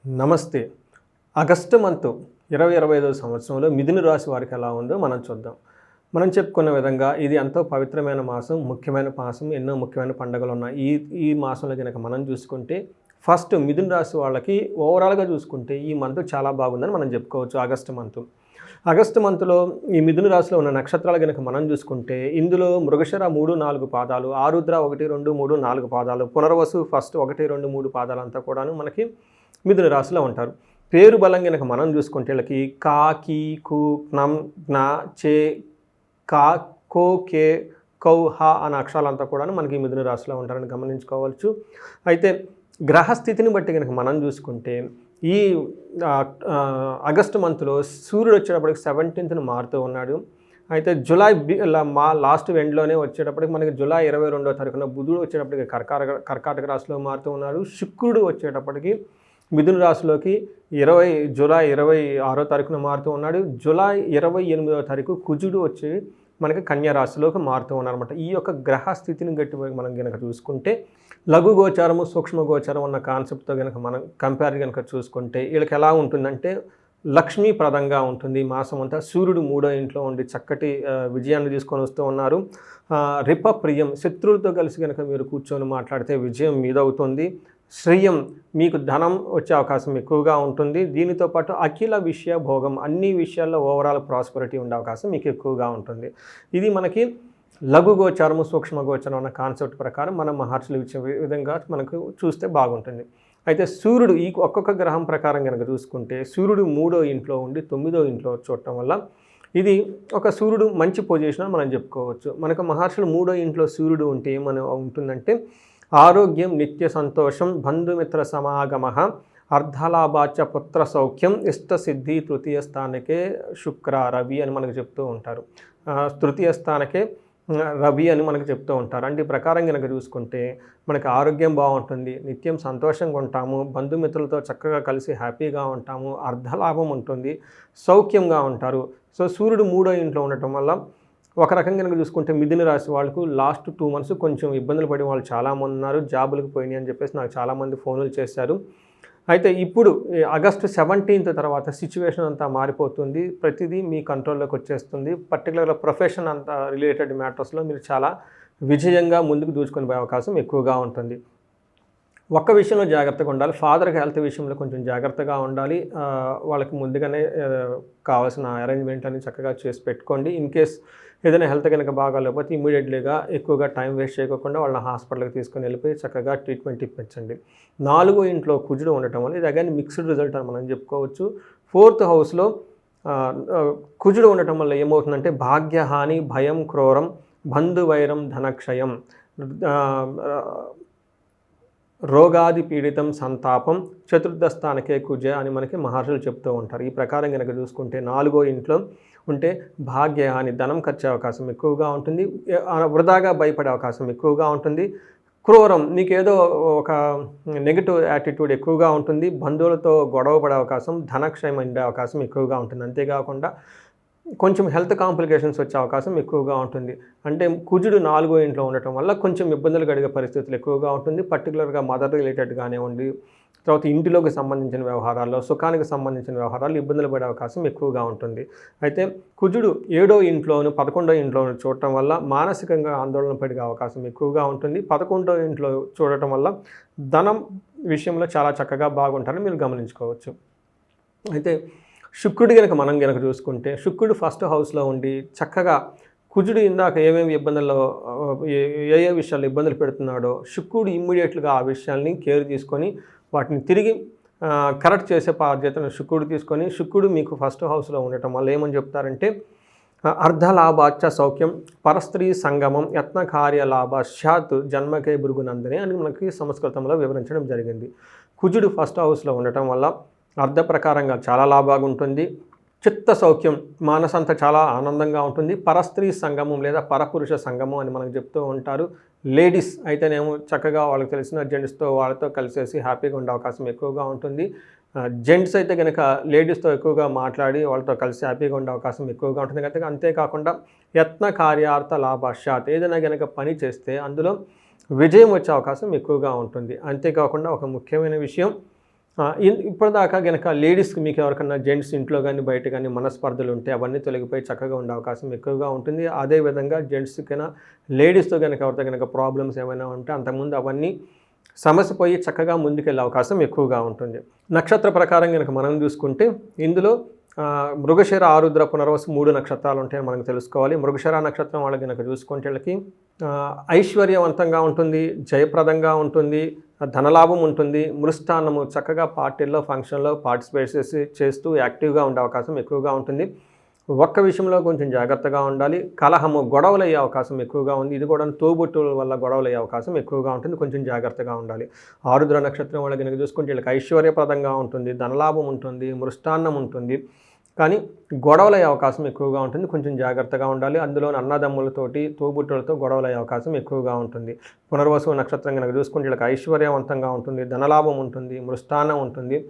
నమస్తే. August month 2025 సంవత్సరంలో మిథున రాశి వారికి ఎలా ఉందో మనం చూద్దాం. మనం చెప్పుకున్న విధంగా ఇది ఎంతో పవిత్రమైన మాసం, ముఖ్యమైన మాసం, ఎన్నో ముఖ్యమైన పండుగలు ఉన్నాయి. ఈ మాసంలో గనక మనం చూసుకుంటే ఫస్ట్ మిథున రాశి వాళ్ళకి ఓవరాల్‌గా చూసుకుంటే ఈ మంత్ చాలా బాగుందని మనం చెప్పుకోవచ్చు. ఆగస్టు మంత్‌లో ఈ మిథున రాశిలో ఉన్న నక్షత్రాలు గనక మనం చూసుకుంటే ఇందులో మృగశిర 3, 4 పాదాలు, ఆరుద్ర 1, 2, 3, 4 పాదాలు, పునర్వసు ఫస్ట్ 1, 2, 3 పాదాలంతా కూడాను మనకి మిథున రాశిలో ఉంటారు. పేరు బలం గనక మనం చూసుకుంటే వీళ్ళకి కా, కీ, కు, జ్ఞం, జ్ఞ, చే, కా, కో, కే, కౌ, హ అనే అక్షరాలంతా కూడాను మనకి మిథున రాశిలో ఉంటారని గమనించుకోవచ్చు. అయితే గ్రహస్థితిని బట్టి కనుక మనం చూసుకుంటే ఈ ఆగస్టు మంత్లో సూర్యుడు వచ్చేటప్పటికి 17th మారుతూ ఉన్నాడు. అయితే జూలై లాస్ట్ ఎండ్లోనే వచ్చేటప్పటికి మనకి జూలై 22వ తారీఖున బుధుడు వచ్చేటప్పటికి కర్కాటక రాశిలో మారుతూ ఉన్నాడు. శుక్రుడు వచ్చేటప్పటికి మిథున రాశిలోకి జూలై 26వ తారీఖున మారుతూ ఉన్నాడు. జూలై 28వ తారీఖు కుజుడు వచ్చి మనకి కన్యా రాశిలోకి మారుతూ ఉన్నారన్నమాట. ఈ యొక్క గ్రహ స్థితిని గట్టి మనం కనుక చూసుకుంటే లఘు గోచారము, సూక్ష్మ గోచారం అన్న కాన్సెప్ట్తో కనుక మనం కంపేర్ కనుక చూసుకుంటే వీళ్ళకి ఎలా ఉంటుందంటే లక్ష్మీప్రదంగా ఉంటుంది. ఈ మాసం అంతా సూర్యుడు 3వ ఇంట్లో ఉండి చక్కటి విజయాన్ని తీసుకొని వస్తూ ఉన్నారు. రిపప్రియం, శత్రువులతో కలిసి కనుక మీరు కూర్చొని మాట్లాడితే విజయం మీదవుతుంది. శ్రేయం, మీకు ధనం వచ్చే అవకాశం ఎక్కువగా ఉంటుంది. దీనితో పాటు అఖిల విషయ భోగం, అన్ని విషయాల్లో ఓవరాల్ ప్రాస్పరిటీ ఉండే అవకాశం మీకు ఎక్కువగా ఉంటుంది. ఇది మనకి లఘు గోచారము, సూక్ష్మ గోచారం అన్న కాన్సెప్ట్ ప్రకారం మనం మహర్షులు ఇచ్చే విధంగా మనకు చూస్తే బాగుంటుంది. అయితే సూర్యుడు ఈ ఒక్కొక్క గ్రహం ప్రకారం కనుక చూసుకుంటే సూర్యుడు 3వ ఇంట్లో ఉండి 9వ ఇంట్లో చూడటం వల్ల ఇది ఒక సూర్యుడు మంచి పొజిషన్ అని మనం చెప్పుకోవచ్చు. మనకు మహర్షులు 3వ ఇంట్లో సూర్యుడు ఉంటే ఏమని ఉంటుందంటే ఆరోగ్యం, నిత్య సంతోషం, బంధుమిత్ర సమాగమ, అర్ధలాభాచ పుత్ర సౌఖ్యం, ఇష్టసిద్ధి, తృతీయ స్థానకే శుక్ర రవి అని మనకు చెప్తూ ఉంటారు. తృతీయ స్థానకే రవి అని మనకు చెప్తూ ఉంటారు. అంటే ఈ ప్రకారం కనుక చూసుకుంటే మనకి ఆరోగ్యం బాగుంటుంది, నిత్యం సంతోషంగా ఉంటాము, బంధుమిత్రులతో చక్కగా కలిసి హ్యాపీగా ఉంటాము, అర్ధలాభం ఉంటుంది, సౌఖ్యంగా ఉంటారు. సో సూర్యుడు 3వ ఇంట్లో ఉండటం వల్ల ఒక రకంగా కనుక చూసుకుంటే మిథున రాశి వాళ్ళకు లాస్ట్ 2 months కొంచెం ఇబ్బందులు పడిన వాళ్ళు చాలామంది ఉన్నారు. జాబులకు పోయినాయి అని చెప్పేసి నాకు చాలామంది ఫోన్లు చేశారు. అయితే ఇప్పుడు ఆగస్టు 17th తర్వాత సిచ్యువేషన్ అంతా మారిపోతుంది. ప్రతిదీ మీ కంట్రోల్లోకి వచ్చేస్తుంది. పర్టికులర్గా ప్రొఫెషన్ అంతా రిలేటెడ్ మ్యాటర్స్లో మీరు చాలా విజయంగా ముందుకు దూసుకొని పోయే అవకాశం ఎక్కువగా ఉంటుంది. ఒక్క విషయంలో జాగ్రత్తగా ఉండాలి. ఫాదర్కి హెల్త్ విషయంలో కొంచెం జాగ్రత్తగా ఉండాలి. వాళ్ళకి ముందుగానే కావాల్సిన అరేంజ్మెంట్ అని చక్కగా చేసి పెట్టుకోండి. ఇన్ కేస్ ఏదైనా హెల్త్ కనుక బాగాలేకపోతే ఇమీడియట్లీగా ఎక్కువగా టైం వేస్ట్ చేయకుండా వాళ్ళని హాస్పిటల్కి తీసుకొని వెళ్ళిపోయి చక్కగా ట్రీట్మెంట్ ఇప్పించండి. 4వ ఇంట్లో కుజుడు ఉండటం వల్ల ఇది అగైన్ మిక్స్డ్ రిజల్ట్ అని మనం చెప్పుకోవచ్చు. 4th హౌస్లో కుజుడు ఉండటం వల్ల ఏమవుతుందంటే భాగ్యహాని, భయం, క్రోరం, బంధువైరం, ధనక్షయం, రోగాది పీడితం, సంతాపం, చతుర్థ స్థానకే కుజ అని మనకి మహర్షులు చెప్తూ ఉంటారు. ఈ ప్రకారం కనుక చూసుకుంటే 4వ ఇంట్లో ఉంటే భాగ్యహాని, ధనం ఖర్చు అవకాశం ఎక్కువగా ఉంటుంది, వృధాగా భయపడే అవకాశం ఎక్కువగా ఉంటుంది. క్రూరం, నీకేదో ఒక నెగిటివ్ యాటిట్యూడ్ ఎక్కువగా ఉంటుంది, బంధువులతో గొడవ పడే అవకాశం, ధనక్షయం ఉండే అవకాశం ఎక్కువగా ఉంటుంది. అంతేకాకుండా కొంచెం హెల్త్ కాంప్లికేషన్స్ వచ్చే అవకాశం ఎక్కువగా ఉంటుంది. అంటే కుజుడు 4వ ఇంట్లో ఉండటం వల్ల కొంచెం ఇబ్బందులు కలిగే పరిస్థితులు ఎక్కువగా ఉంటుంది. పర్టికులర్గా మదర్ రిలేటెడ్ కానివ్వండి, తర్వాత ఇంటిలోకి సంబంధించిన వ్యవహారాల్లో, సుఖానికి సంబంధించిన వ్యవహారాలు ఇబ్బందులు పడే అవకాశం ఎక్కువగా ఉంటుంది. అయితే కుజుడు 7వ ఇంట్లోను 11వ ఇంట్లోను చూడటం వల్ల మానసికంగా ఆందోళన పడే అవకాశం ఎక్కువగా ఉంటుంది. 11వ ఇంట్లో చూడటం వల్ల ధనం విషయంలో చాలా చక్కగా బాగుంటారని మీరు గమనించుకోవచ్చు. అయితే శుక్రుడు మనం కనుక చూసుకుంటే శుక్రుడు ఫస్ట్ హౌస్లో ఉండి చక్కగా కుజుడు ఇందాక ఏమేమి ఇబ్బందుల్లో ఏ విషయాల్లో ఇబ్బందులు పెడుతున్నాడో శుక్రుడు ఇమ్మీడియట్గా ఆ విషయాల్ని కేర్ తీసుకొని వాటిని తిరిగి కరెక్ట్ చేసే బాధ్యతను శుక్రుడు తీసుకొని, శుక్రుడు మీకు ఫస్ట్ హౌస్లో ఉండటం వల్ల ఏమని చెప్తారంటే అర్ధలాభాచ సౌఖ్యం, పరస్త్రీ సంగమం, యత్నకార్య లాభాశ్యాత్ జన్మకే భృగునందని అని మనకి సంస్కృతంలో వివరించడం జరిగింది. కుజుడు ఫస్ట్ హౌస్లో ఉండటం వల్ల అర్ధ ప్రకారంగా చాలా లాభంగా ఉంటుంది. చిత్త సౌఖ్యం, మానసంతా చాలా ఆనందంగా ఉంటుంది. పరస్త్రీ సంగమం లేదా పరపురుష సంగమం అని మనకు చెప్తూ ఉంటారు. లేడీస్ అయితేనేమో చక్కగా వాళ్ళకి తెలిసిన జెంట్స్తో వాళ్ళతో కలిసేసి హ్యాపీగా ఉండే అవకాశం ఎక్కువగా ఉంటుంది. జెంట్స్ అయితే కనుక లేడీస్తో ఎక్కువగా మాట్లాడి వాళ్ళతో కలిసి హ్యాపీగా ఉండే అవకాశం ఎక్కువగా ఉంటుంది. కనుక అంతేకాకుండా యత్న కార్యార్థ లాభాశ్యాత్, ఏదైనా కనుక పని చేస్తే అందులో విజయం వచ్చే అవకాశం ఎక్కువగా ఉంటుంది. అంతేకాకుండా ఒక ముఖ్యమైన విషయం, ఇప్పటిదాకా గనక లేడీస్కి మీకు ఎవరికన్నా జెంట్స్ ఇంట్లో కానీ బయట కానీ మనస్పర్ధలు ఉంటే అవన్నీ తొలగిపోయి చక్కగా ఉండే అవకాశం ఎక్కువగా ఉంటుంది. అదేవిధంగా జెంట్స్కైనా లేడీస్తో కనుక ఎవరితో కనుక ప్రాబ్లమ్స్ ఏమైనా ఉంటే అంతకుముందు అవన్నీ సమస్య పోయి చక్కగా ముందుకెళ్ళే అవకాశం ఎక్కువగా ఉంటుంది. నక్షత్ర ప్రకారం కనుక మనం చూసుకుంటే ఇందులో మృగశిర, ఆరుద్ర, పునర్వసు 3 నక్షత్రాలు ఉంటాయని మనకు తెలుసుకోవాలి. మృగశిర నక్షత్రం వాళ్ళకి కనుక చూసుకుంటే వీళ్ళకి ఐశ్వర్యవంతంగా ఉంటుంది, జయప్రదంగా ఉంటుంది, ధనలాభం ఉంటుంది. మృష్టాన్నము చక్కగా పార్టీల్లో ఫంక్షన్లో పార్టిసిపేట్ చేస్తూ యాక్టివ్గా ఉండే అవకాశం ఎక్కువగా ఉంటుంది. ఒక్క విషయంలో కొంచెం జాగ్రత్తగా ఉండాలి. కలహము, గొడవలు అయ్యే అవకాశం ఎక్కువగా ఉంది. ఇది కూడా తోబుట్టుల వల్ల గొడవలు అయ్యే అవకాశం ఎక్కువగా ఉంటుంది. కొంచెం జాగ్రత్తగా ఉండాలి. ఆరుద్ర నక్షత్రం వాళ్ళకి కనుక చూసుకుంటే వీళ్ళకి ఐశ్వర్యప్రదంగా ఉంటుంది, ధనలాభం ఉంటుంది, మృష్టాన్నం ఉంటుంది. కానీ గొడవలు అయ్యే అవకాశం ఎక్కువగా ఉంటుంది. కొంచెం జాగ్రత్తగా ఉండాలి. అందులో అన్నదమ్ములతోటి, తోబుట్టులతో గొడవలు అయ్యే అవకాశం ఎక్కువగా ఉంటుంది. పునర్వసు నక్షత్రం కనుక చూసుకుంటే వీళ్ళకి ఐశ్వర్యవంతంగా ఉంటుంది, ధనలాభం ఉంటుంది, మృష్టాన్నం ఉంటుంది.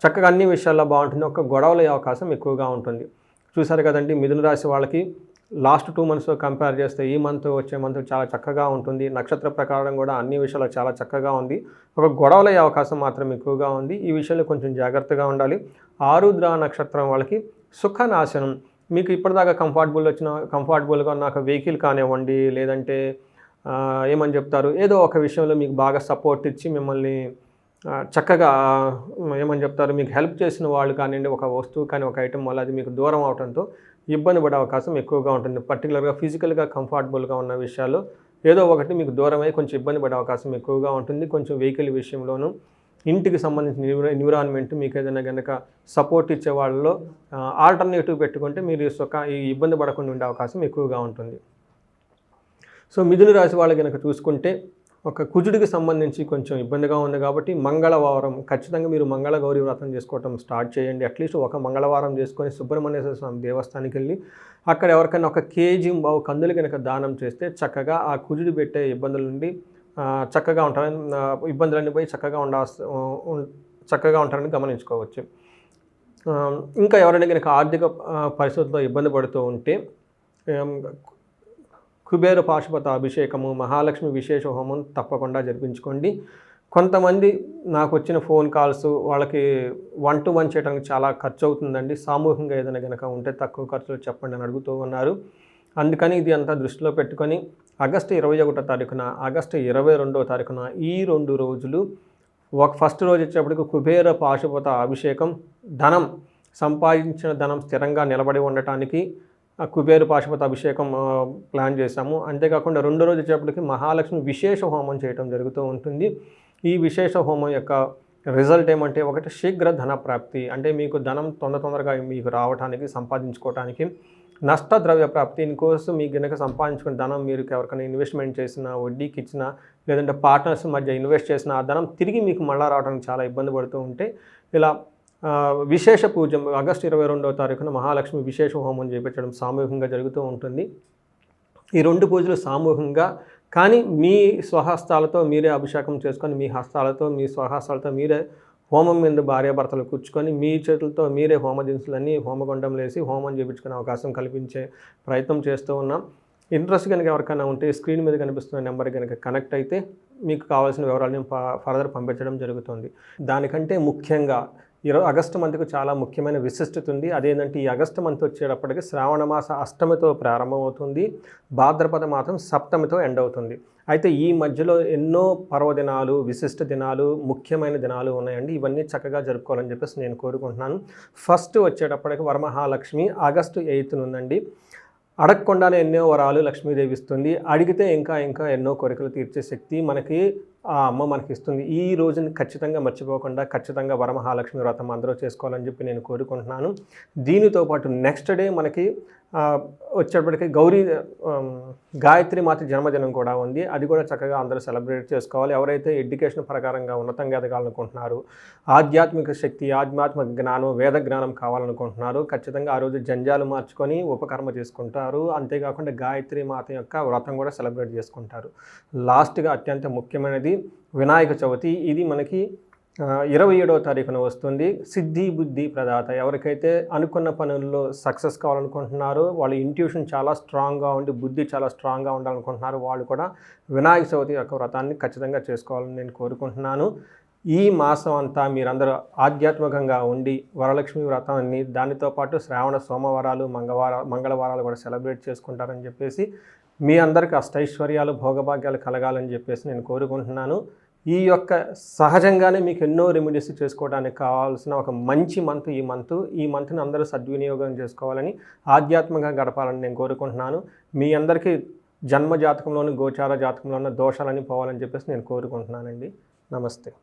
చక్కగా అన్ని విషయాల్లో బాగుంటుంది. ఒక గొడవలు అయ్యే అవకాశం ఎక్కువగా ఉంటుంది. చూసారు కదండి, మిథున రాశి వాళ్ళకి లాస్ట్ 2 మంత్స్తో కంపేర్ చేస్తే ఈ మంత్ వచ్చే మంత్ చాలా చక్కగా ఉంటుంది. నక్షత్ర ప్రకారం కూడా అన్ని విషయాలు చాలా చక్కగా ఉంది. ఒక గొడవలు అయ్యే అవకాశం మాత్రం ఎక్కువగా ఉంది. ఈ విషయంలో కొంచెం జాగ్రత్తగా ఉండాలి. ఆరుద్ర నక్షత్రం వాళ్ళకి సుఖనాశనం. మీకు ఇప్పటిదాకా కంఫర్టబుల్గా ఉన్న ఒక వెహికల్ కానివ్వండి, లేదంటే ఏమని చెప్తారు, ఏదో ఒక విషయంలో మీకు బాగా సపోర్ట్ ఇచ్చి మిమ్మల్ని చక్కగా ఏమని చెప్తారు, మీకు హెల్ప్ చేసిన వాళ్ళు కానివ్వండి, ఒక వస్తువు కానీ ఒక ఐటెం వల్ల అది మీకు దూరం అవడంతో ఇబ్బంది పడే అవకాశం ఎక్కువగా ఉంటుంది. పర్టికులర్గా ఫిజికల్గా కంఫర్టబుల్గా ఉన్న విషయాల్లో ఏదో ఒకటి మీకు దూరమై కొంచెం ఇబ్బంది పడే అవకాశం ఎక్కువగా ఉంటుంది. కొంచెం వెహికల్ విషయంలోనూ, ఇంటికి సంబంధించిన ఎన్విరాన్మెంట్ మీకు ఏదైనా కనుక సపోర్ట్ ఇచ్చే వాళ్ళలో ఆల్టర్నేటివ్ పెట్టుకుంటే మీరు ఈ ఇబ్బంది పడకుండా ఉండే అవకాశం ఎక్కువగా ఉంటుంది. సో మిథున రాశి వాళ్ళు కనుక చూసుకుంటే ఒక కుజుడికి సంబంధించి కొంచెం ఇబ్బందిగా ఉంది కాబట్టి మంగళవారం ఖచ్చితంగా మీరు మంగళ గౌరీ వ్రతం చేసుకోవటం స్టార్ట్ చేయండి. అట్లీస్ట్ ఒక మంగళవారం చేసుకొని సుబ్రహ్మణ్యేశ్వర స్వామి దేవస్థానానికి వెళ్ళి అక్కడ ఎవరికైనా 1 కేజీ కందులు కనుక దానం చేస్తే చక్కగా ఆ కుజుడు పెట్టే ఇబ్బందుల నుండి చక్కగా ఉంటారని, ఇబ్బందులన్నీ పోయి చక్కగా ఉంటారని గమనించుకోవచ్చు. ఇంకా ఎవరైనా కనుక ఆర్థిక పరిస్థితుల్లో ఇబ్బంది పడుతూ ఉంటే కుబేర పాశుపత అభిషేకము, మహాలక్ష్మి విశేష హోమం తప్పకుండా జరిపించుకోండి. కొంతమంది నాకు వచ్చిన ఫోన్ కాల్స్ వాళ్ళకి 1-to-1 చేయడానికి చాలా ఖర్చు అవుతుందండి, సామూహికంగా ఏదైనా కనుక ఉంటే తక్కువ ఖర్చులో చెప్పండి అని అడుగుతూ ఉన్నారు. అందుకని ఇది అంతా దృష్టిలో పెట్టుకొని ఆగస్టు 21వ తారీఖున, ఆగస్టు 22వ తారీఖున ఈ 2 రోజులు ఫస్ట్ రోజు వచ్చేప్పటికి కుబేర పాశుపత అభిషేకం, ధనం సంపాదించిన ధనం స్థిరంగా నిలబడి ఉండటానికి కుబేర పాశుపత అభిషేకం ప్లాన్ చేశాము. అంతేకాకుండా 2వ రోజు వచ్చేప్పటికి మహాలక్ష్మి విశేష హోమం చేయడం జరుగుతూ ఉంటుంది. ఈ విశేష హోమం యొక్క రిజల్ట్ ఏమంటే, ఒకటి శీఘ్ర ధన ప్రాప్తి, అంటే మీకు ధనం తొందరగా మీకు రావడానికి, సంపాదించుకోవడానికి, నష్టద్రవ్య ప్రాప్తి, ఇంకోసం మీకు కనుక సంపాదించుకున్న ధనం మీరు ఎవరికైనా ఇన్వెస్ట్మెంట్ చేసినా, వడ్డీకి ఇచ్చినా, లేదంటే పార్ట్నర్స్ మధ్య ఇన్వెస్ట్ చేసిన ఆ ధనం తిరిగి మీకు మళ్ళీ రావడానికి చాలా ఇబ్బంది పడుతూ ఉంటే ఇలా విశేష పూజ ఆగస్టు 22వ తారీఖున మహాలక్ష్మి విశేష హోమం చేయించడం సామూహికంగా జరుగుతూ ఉంటుంది. ఈ 2 పూజలు సామూహికంగా, కానీ మీ స్వహస్తాలతో మీరే అభిషేకం చేసుకొని, మీ హస్తాలతో మీ స్వహస్తాలతో మీరే హోమం మీద భార్యాభర్తలు కూర్చుకొని మీ చేతులతో మీరే హోమ దినుసులన్నీ హోమగుండంలో వేసి హోమం చేయించుకునే అవకాశం కల్పించే ప్రయత్నం చేస్తూ ఉన్నాం. ఇంట్రెస్ట్ కనుక ఎవరికైనా ఉంటే స్క్రీన్ మీద కనిపిస్తున్న నెంబర్ కనుక కనెక్ట్ అయితే మీకు కావాల్సిన వివరాలను ఫర్దర్ పంపించడం జరుగుతుంది. దానికంటే ముఖ్యంగా ఆగస్టు మంత్కు చాలా ముఖ్యమైన విశిష్టత ఉంది. అదేంటంటే ఈ ఆగస్టు మంత్ వచ్చేటప్పటికి శ్రావణ మాస అష్టమితో ప్రారంభమవుతుంది, భాద్రపద మాసం సప్తమితో ఎండ్ అవుతుంది. అయితే ఈ మధ్యలో ఎన్నో పర్వదినాలు, విశిష్ట దినాలు, ముఖ్యమైన దినాలు ఉన్నాయండి. ఇవన్నీ చక్కగా జరుపుకోవాలని చెప్పేసి నేను కోరుకుంటున్నాను. ఫస్ట్ వచ్చేటప్పటికి వరమహాలక్ష్మి ఆగస్టు 8న ఉందండి. అడగకుండానే ఎన్నో వరాలు లక్ష్మీదేవి ఇస్తుంది. అడిగితే ఇంకా ఎన్నో కోరికలు తీర్చే శక్తి మనకి ఆ అమ్మ మనకి ఇస్తుంది. ఈ రోజుని ఖచ్చితంగా మర్చిపోకుండా ఖచ్చితంగా వరమహాలక్ష్మి వ్రతం అందరూ చేసుకోవాలని చెప్పి నేను కోరుకుంటున్నాను. దీనితో పాటు నెక్స్ట్ డే మనకి వచ్చేటప్పటికి గాయత్రి మాత జన్మదినం కూడా ఉంది. అది కూడా చక్కగా అందరూ సెలబ్రేట్ చేసుకోవాలి. ఎవరైతే ఎడ్యుకేషన్ ప్రకారంగా ఉన్నతంగా ఎదగాలనుకుంటున్నారు, ఆధ్యాత్మిక శక్తి, ఆధ్యాత్మిక జ్ఞానం, వేద జ్ఞానం కావాలనుకుంటున్నారు, ఖచ్చితంగా ఆ రోజు జంజాలు మార్చుకొని ఉపకర్మ చేసుకుంటారు. అంతేకాకుండా గాయత్రి మాత యొక్క వ్రతం కూడా సెలబ్రేట్ చేసుకుంటారు. లాస్ట్గా అత్యంత ముఖ్యమైనది వినాయక చవితి. ఇది మనకి 27వ తారీఖున వస్తుంది. సిద్ధి బుద్ధి ప్రదాత, ఎవరికైతే అనుకున్న పనుల్లో సక్సెస్ కావాలనుకుంటున్నారో, వాళ్ళ ఇంట్యూషన్ చాలా స్ట్రాంగ్గా ఉండి బుద్ధి చాలా స్ట్రాంగ్గా ఉండాలనుకుంటున్నారు, వాళ్ళు కూడా వినాయక చవితి యొక్క వ్రతాన్ని ఖచ్చితంగా చేసుకోవాలని నేను కోరుకుంటున్నాను. ఈ మాసం అంతా మీరందరూ ఆధ్యాత్మికంగా ఉండి వరలక్ష్మి వ్రతాన్ని దానితో పాటు శ్రావణ సోమవారాలు మంగళవారాలు కూడా సెలబ్రేట్ చేసుకుంటారని చెప్పేసి మీ అందరికీ అష్టైశ్వర్యాలు భోగభాగ్యాలు కలగాలని చెప్పేసి నేను కోరుకుంటున్నాను. ఈ యొక్క సహజంగానే మీకు ఎన్నో రెమెడీస్ చేసుకోవడానికి కావాల్సిన ఒక మంచి ఈ మంత్ని అందరూ సద్వినియోగం చేసుకోవాలని ఆధ్యాత్మికంగా గడపాలని నేను కోరుకుంటున్నాను. మీ అందరికీ జన్మ జాతకంలోని గోచార జాతకంలో ఉన్న దోషాలని పోవాలని చెప్పేసి నేను కోరుకుంటున్నానండి. నమస్తే.